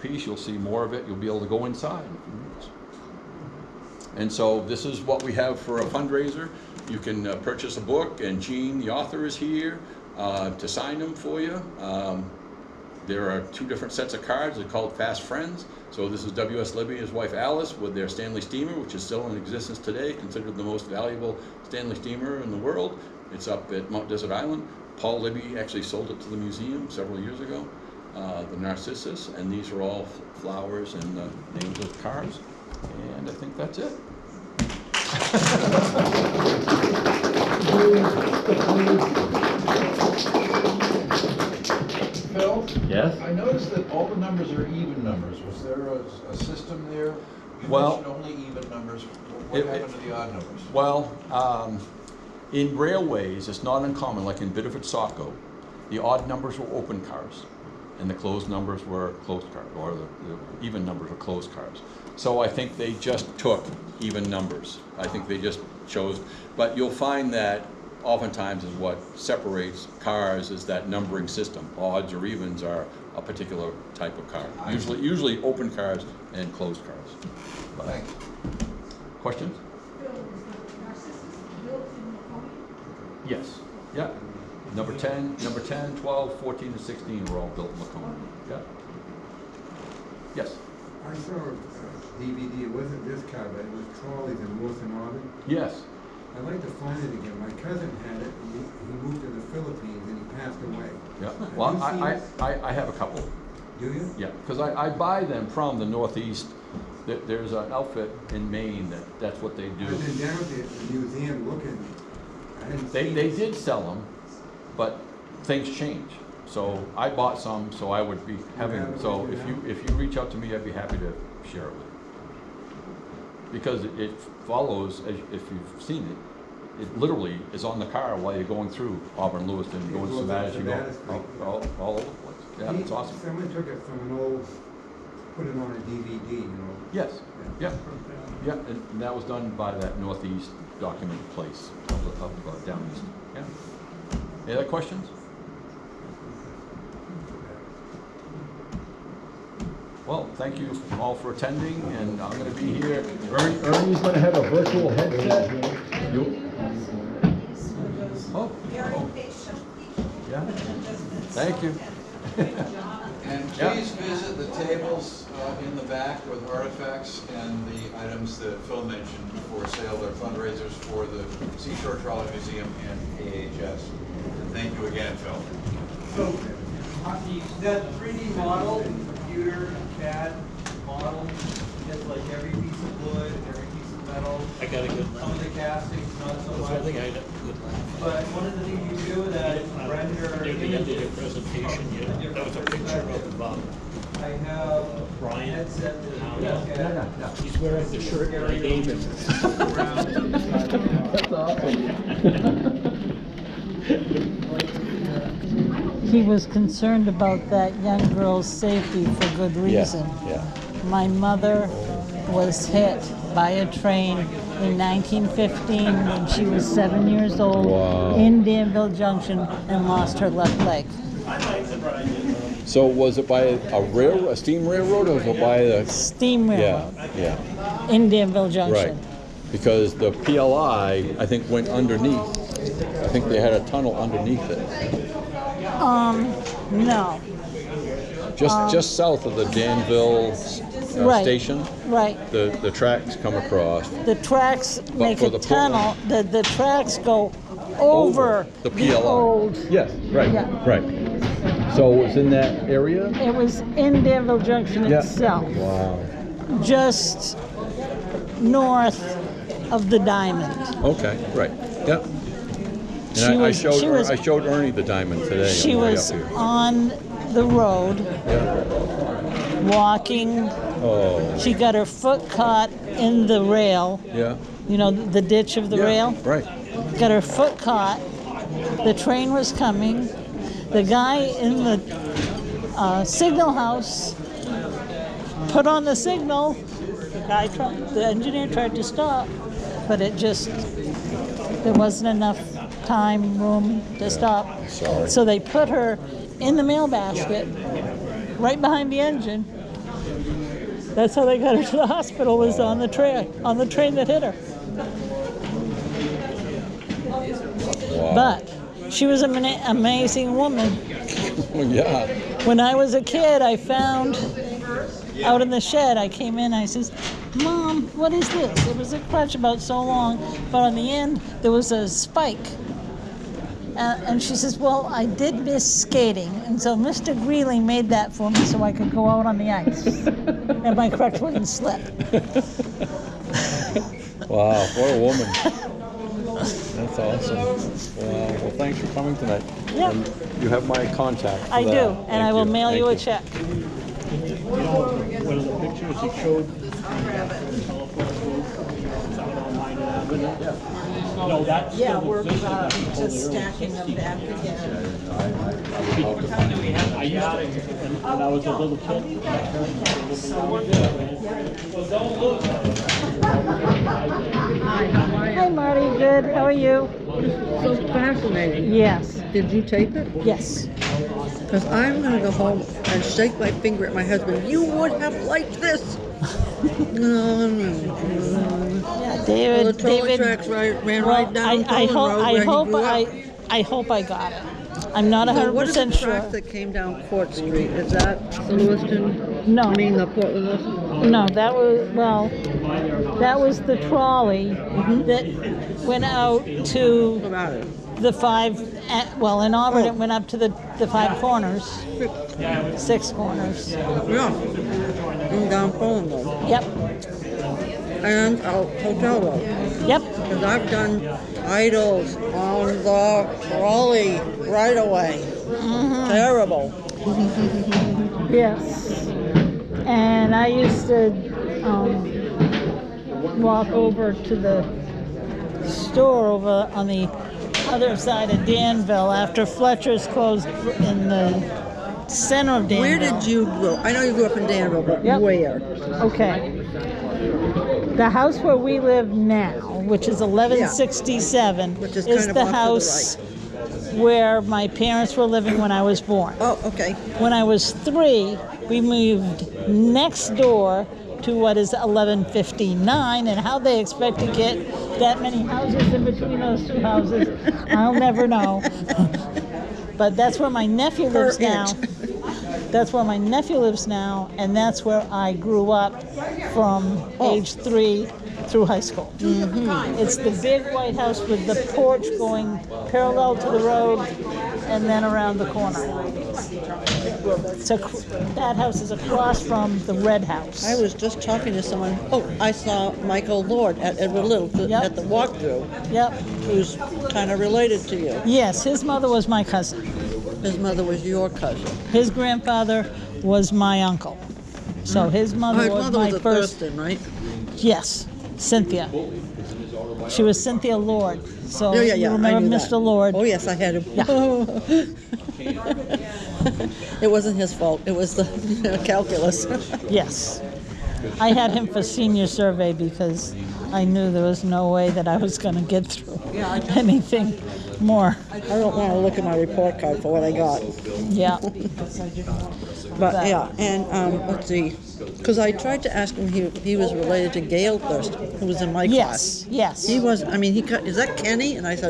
piece. You'll see more of it. You'll be able to go inside. And so this is what we have for a fundraiser. You can purchase a book, and Gene, the author, is here to sign them for you. There are 2 different sets of cards. They're called Fast Friends. So this is W.S. Libby and his wife Alice with their Stanley steamer, which is still in existence today, considered the most valuable Stanley steamer in the world. It's up at Mount Desert Island. Paul Libby actually sold it to the museum several years ago, the Narcissus, and these are all flowers and the names of cars. And I think that's it. Phil? Yes? I noticed that all the numbers are even numbers. Was there a system there? You Well, mentioned only even numbers. What happened to the odd numbers? Well, in railways, it's not uncommon, like in Biddeford-Saco, the odd numbers were open cars, and the closed numbers were closed cars, or the even numbers were closed cars. So I think they just took even numbers. I think they just chose, but you'll find that oftentimes is what separates cars is that numbering system. Odds or evens are a particular type of car. Usually open cars and closed cars. Thanks. Questions? Yes. Yeah. Number 10, 12, 14, and 16 were all built in Laconia. Yeah. Yes. I saw a DVD, it wasn't this car, but it was Trolley's in Wilson Auburn. Yes. I'd like to find it again. My cousin had it, and he moved to the Philippines and he passed away. Yeah. Have Well, you seen it? I have a couple. Do you? Yeah, because I buy them from the Northeast. There's an outfit in Maine that's what they do. I've been down to the museum looking. I didn't see They it. did sell them, but things change. So I bought some, so I would be having. So if you reach out to me, I'd be happy to share it with you. Because it follows, if you've seen it, it literally is on the car while you're going through Auburn, Lewiston, going to Savannah, you go all over the place. Yeah, it's awesome. Someone took it from an old, put it on a DVD, you know. Yes, yeah, yeah, and that was done by that Northeast document place of down east. Yeah. Any other questions? Well, thank you all for attending, and I'm going to be here. Ernie's going to have a virtual headset. Oh, yeah. Thank you. And please visit the tables in the back with artifacts and the items that Phil mentioned for sale. They're fundraisers for the Seashore Trolley Museum and AHS. And thank you again, Phil. So, that 3D model, computer, CAD model, is like every piece of wood, every piece of metal. I got a good Some of the castings, not so much. I think I had a good laugh. But one of the things you do that render Near the end of your images. presentation, that was a picture of I have a Brian. headset that you Yeah. look at. He's wearing the shirt that I gave him. That's awesome. He was concerned about that young girl's safety for good reason. Yeah. My mother was hit by a train in 1915 when she was 7 years old in Danville Junction and lost her left leg. So was it by a steam railroad, or was it by a? Steam railroad Yeah. in Danville Junction. Right. Because the PLI, I think, went underneath. I think they had a tunnel underneath it. No. Just south of the Danville Right. station. Right. The tracks come across. The tracks make for a the tunnel. The tracks go over the PLI. old. Yes, right, Yeah. right. So it was in that area? It was in Danville Junction Yeah. itself, Wow. just north of the Diamond. Okay, right. Yep. She And I was- she was- showed Ernie the diamond today. She on the way was up here. on the road Yeah. walking. Oh. She got her foot caught in the rail, Yeah. you know, the ditch of the Yeah, rail. Right. Got her foot caught. The train was coming. The guy in the signal house put on the signal. The engineer tried to stop, but there wasn't enough room to stop. Sorry. So they put her in the mail basket right behind the engine That's how they got her to the hospital, was on the train that hit her. But she was an amazing woman. Yeah. When I was a kid, I found out in the shed, I came in, I says, Mom, what is this? It was a crutch about so long, but on the end, there was a spike. And she says, well, I did miss skating, and so Mr. Greeley made that for me so I could go out on the ice, and my crutch wouldn't slip. Wow, what a woman. That's awesome. Wow. Well, thanks for coming tonight. Yeah. And you have my contact. For I that. do, and Thank I will mail Thank you a check. You know, one of the pictures he showed, the telephone booth, out on Minot Avenue? No, that's Yeah, still we're existed, that's the whole just area. stacking them back together. I got it when I was a little kid. Hi, Marty. Good. How are you? So fascinating. Yes. Did you tape it? Yes. Because I'm going to go home and shake my finger at my husband. You would have liked this. Yeah, David. Well, the trolley David. tracks ran Well, right down I Poland hope. Road I where hope. he grew up. I hope I got it. I'm not So what is the 100% track sure. that came down Court Street? Is that the Lewiston? No. I mean the Portland Lewiston? No, that was the trolley that went out to What about it? the five. In Auburn, it went up to the five corners, 6 corners. Yeah. And down Poland Road. Yep. And out Hotel Road. Yep. Because I've done idols on the trolley right away. Terrible. Yes. And I used to walk over to the store over on the other side of Danville after Fletcher's closed in the center of Danville. Where did you grow? I know you grew up in Danville, but Yep. where? Okay. The house where we live now, which is 1167, Which is is kind of the off to the house where my parents were living when I was born. Oh, okay. When I was 3, we moved next door to what is 1159, and how they expect to get that many houses in between those two houses, I'll never know. But that's where my nephew lives now. That's where my nephew lives now, and that's where I grew up from age 3 through high school. It's the big white house with the porch going parallel to the road and then around the corner. So that house is across from the red house. I was just talking to someone. Oh, I saw Michael Lord at Edward Little Yep. at the walkthrough, Yep. who's kind of related to you. Yes, his mother was my cousin. His mother was your cousin. His grandfather was my uncle. So his mother His was mother my was a first. Thurston, right? Yes, Cynthia. She was Cynthia Lord. So Yeah, you I remember knew Mr. that. Lord? Oh, yes, I had him. It wasn't his fault. It was the calculus. Yes. I had him for senior survey because I knew there was no way that I was going to get through anything more. I don't want to look at my report card for what I got. Yeah. But yeah, and let's see, because I tried to ask him if he was related to Gail Thurston, who was in my class. Yes. Yes. He was. I mean, is that Kenny? And I said,